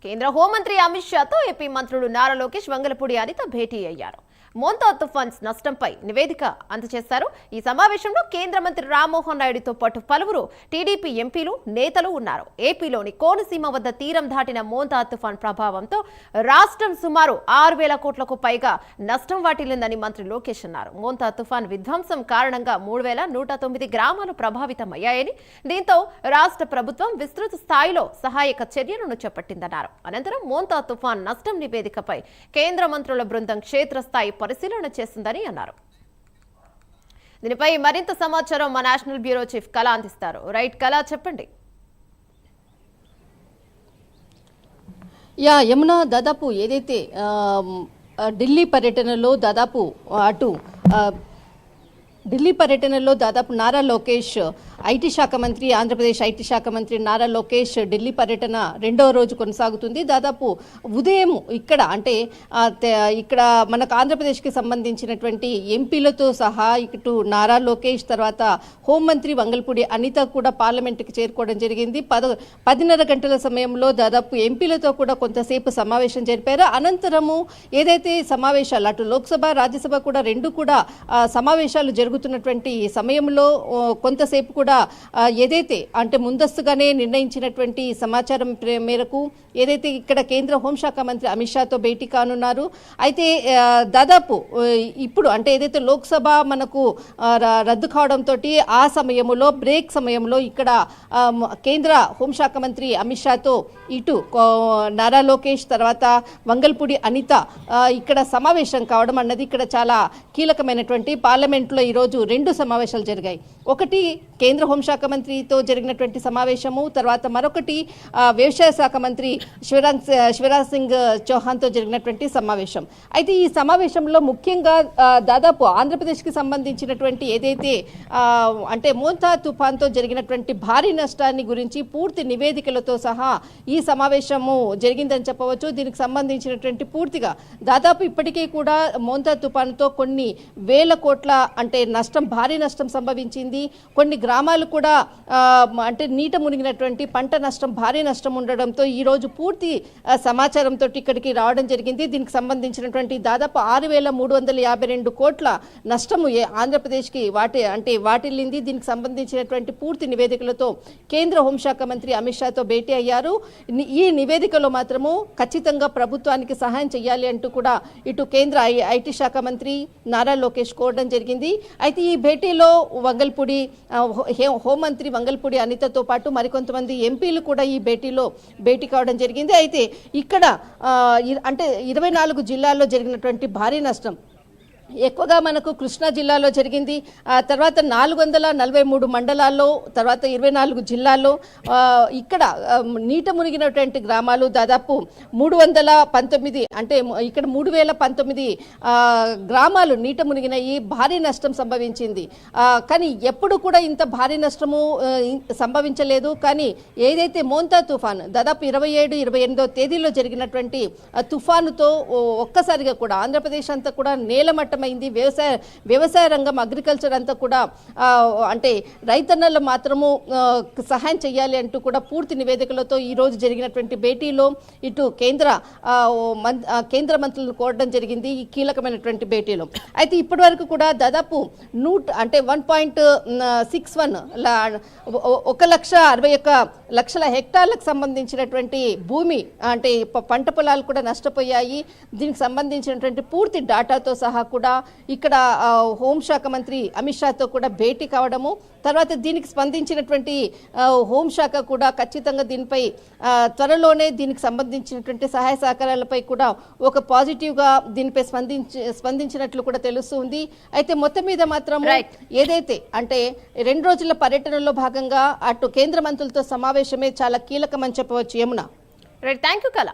కేంద్ర హోంమంత్రి అమిత్ షాతో ఏపీ మంత్రులు నారా లోకేష్ వంగలపూడి అనిత భేటీ అయ్యారు. మోంతా తుఫాన్ నష్టంపై నివేదిక అందజేశారు. ఈ సమావేశంలో కేంద్ర మంత్రి రామ్మోహన్ నాయుడుతో పాటు పలువురు టీడీపీ ఎంపీలు నేతలు ఉన్నారు. ఏపీలోని కోనసీమ వద్ద తీరం దాటిన మోంతా తుఫాన్ ప్రభావంతో రాష్ట్రం సుమారు 6,000 కోట్లకు పైగా నష్టం వాటిల్లిందని మంత్రి లోకేష్ అన్నారు. మోంతా తుఫాన్ విధ్వంసం కారణంగా 3,109 గ్రామాలు ప్రభావితమయ్యాయని, దీంతో రాష్ట్ర ప్రభుత్వం విస్తృత స్థాయిలో సహాయక చర్యలను చేపట్టిందన్నారు. అనంతరం మోంతా తుఫాన్ నష్టం నివేదికపై కేంద్ర మంత్రుల బృందం క్షేత్రస్థాయి పరిశీలన చేస్తుందని అన్నారు. దీనిపై మరింత సమాచారం మా నేషనల్ బ్యూరో చీఫ్ కళ అందిస్తారు. రైట్ కళ, చెప్పండి. యమున, దాదాపు ఏదైతే ఢిల్లీ పర్యటనలో దాదాపు నారా లోకేష్ ఐటీ శాఖ మంత్రి, ఆంధ్రప్రదేశ్ ఐటీ శాఖ మంత్రి నారా లోకేష్ ఢిల్లీ పర్యటన రెండవ రోజు కొనసాగుతుంది. దాదాపు ఉదయం ఇక్కడ మనకు ఆంధ్రప్రదేశ్కి సంబంధించినటువంటి ఎంపీలతో సహా ఇటు నారా లోకేష్, తర్వాత హోంమంత్రి వంగలపూడి అనిత కూడా పార్లమెంట్కి చేరుకోవడం జరిగింది. 10:30 గంటల సమయంలో దాదాపు ఎంపీలతో కూడా కొంతసేపు సమావేశం జరిపారు. అనంతరము ఏదైతే సమావేశాలు అటు లోక్సభ, రాజ్యసభ కూడా రెండు కూడా సమావేశాలు జరుగుతున్నటువంటి సమయంలో కొంతసేపు కూడా ఏదైతే ముందస్తుగానే నిర్ణయించినటువంటి సమాచారం మేరకు ఏదైతే ఇక్కడ కేంద్ర హోంశాఖ మంత్రి అమిత్ షాతో భేటీ కానున్నారు. అయితే దాదాపు ఇప్పుడు ఏదైతే లోక్సభ మనకు రద్దు కావడంతో ఆ సమయంలో బ్రేక్ సమయంలో ఇక్కడ కేంద్ర హోంశాఖ మంత్రి అమిత్ షాతో ఇటు నారా లోకేష్, తర్వాత వంగల్పూడి అనిత ఇక్కడ సమావేశం కావడం అన్నది ఇక్కడ చాలా కీలకమైనటువంటి పార్లమెంట్లో ఈరోజు 2 సమావేశాలు జరిగాయి. ఒకటి కేంద్ర హోంశాఖ మంత్రితో జరిగినటువంటి సమావేశము, తర్వాత మరొకటి వ్యవసాయ శాఖ మంత్రి శివరాజ్ సింగ్ చౌహాన్తో జరిగినటువంటి సమావేశం. అయితే ఈ సమావేశంలో ముఖ్యంగా దాదాపు ఆంధ్రప్రదేశ్కి సంబంధించినటువంటి ఏదైతే మోంతా తుఫాన్తో జరిగినటువంటి భారీ నష్టాన్ని గురించి పూర్తి నివేదికలతో సహా ఈ సమావేశము జరిగిందని చెప్పవచ్చు. దీనికి సంబంధించినటువంటి పూర్తిగా దాదాపు ఇప్పటికీ కూడా మోంతా తుఫాన్తో కొన్ని వేల కోట్ల నష్టం, భారీ నష్టం సంభవించింది. కొన్ని గ్రామాలు కూడా నీట మునిగినటువంటి పంట నష్టం, భారీ నష్టం ఉండడంతో ఈరోజు పూర్తి సమాచారంతో ఇక్కడికి రావడం జరిగింది. దీనికి సంబంధించినటువంటి దాదాపు 6,352 కోట్ల నష్టము ఆంధ్రప్రదేశ్కి వాటిల్లింది. దీనికి సంబంధించినటువంటి పూర్తి నివేదికలతో కేంద్ర హోంశాఖ మంత్రి అమిత్ షాతో భేటీ అయ్యారు. ఈ నివేదికలో మాత్రము ఖచ్చితంగా ప్రభుత్వానికి సహాయం చేయాలి అంటూ కూడా ఇటు కేంద్ర ఐటీ శాఖ మంత్రి నారా లోకేష్ కోరడం జరిగింది. అయితే ఈ భేటీలో హోంమంత్రి వంగల్పూడి అనితతో పాటు మరికొంతమంది ఎంపీలు కూడా ఈ భేటీ కావడం జరిగింది. అయితే ఇక్కడ 24 జిల్లాల్లో జరిగినటువంటి భారీ నష్టం ఎక్కువగా మనకు కృష్ణా జిల్లాలో జరిగింది. తర్వాత 443 మండలాల్లో, తర్వాత 24 జిల్లాల్లో ఇక్కడ నీట మునిగినటువంటి గ్రామాలు దాదాపు 319, ఇక్కడ 3019 గ్రామాలు నీట మునిగినాయి. భారీ నష్టం సంభవించింది. కానీ ఎప్పుడు కూడా ఇంత భారీ నష్టము సంభవించలేదు. కానీ ఏదైతే మోంతా తుఫాన్ దాదాపు 27, 28వ తేదీలో జరిగినటువంటి తుఫానుతో ఒక్కసారిగా కూడా ఆంధ్రప్రదేశ్ అంతా కూడా నేలమట్టం అయింది. వ్యవసాయ రంగం, అగ్రికల్చర్ అంతా కూడా రైతన్నలు మాత్రము సహాయం చేయాలి అంటూ కూడా పూర్తి నివేదికలతో ఈ రోజు జరిగినటువంటి భేటీలో ఇటు కేంద్ర మంత్రులను కోరడం జరిగింది ఈ కీలకమైనటువంటి భేటీలో. అయితే ఇప్పటి వరకు కూడా దాదాపు 1.61 1,61,00,000 హెక్టార్లకు సంబంధించినటువంటి భూమి పంట పొలాలు కూడా నష్టపోయాయి. దీనికి సంబంధించినటువంటి పూర్తి డాటాతో సహా కూడా ఇక్కడ హోంశాఖ మంత్రి అమిత్ షాతో కూడా భేటీ కావడము, తర్వాత దీనికి స్పందించినటువంటి హోంశాఖ కూడా ఖచ్చితంగా దీనిపై త్వరలోనే దీనికి సంబంధించినటువంటి సహాయ సహకారాలపై కూడా ఒక పాజిటివ్గా దీనిపై స్పందించినట్లు కూడా తెలుస్తుంది. అయితే మొత్తం మీద మాత్రం ఏదైతే 2 రోజుల పర్యటనలో భాగంగా అటు కేంద్ర మంత్రులతో సమావేశమే చాలా కీలకమని చెప్పవచ్చు. యమున, రైట్, థ్యాంక్ యూ కళ.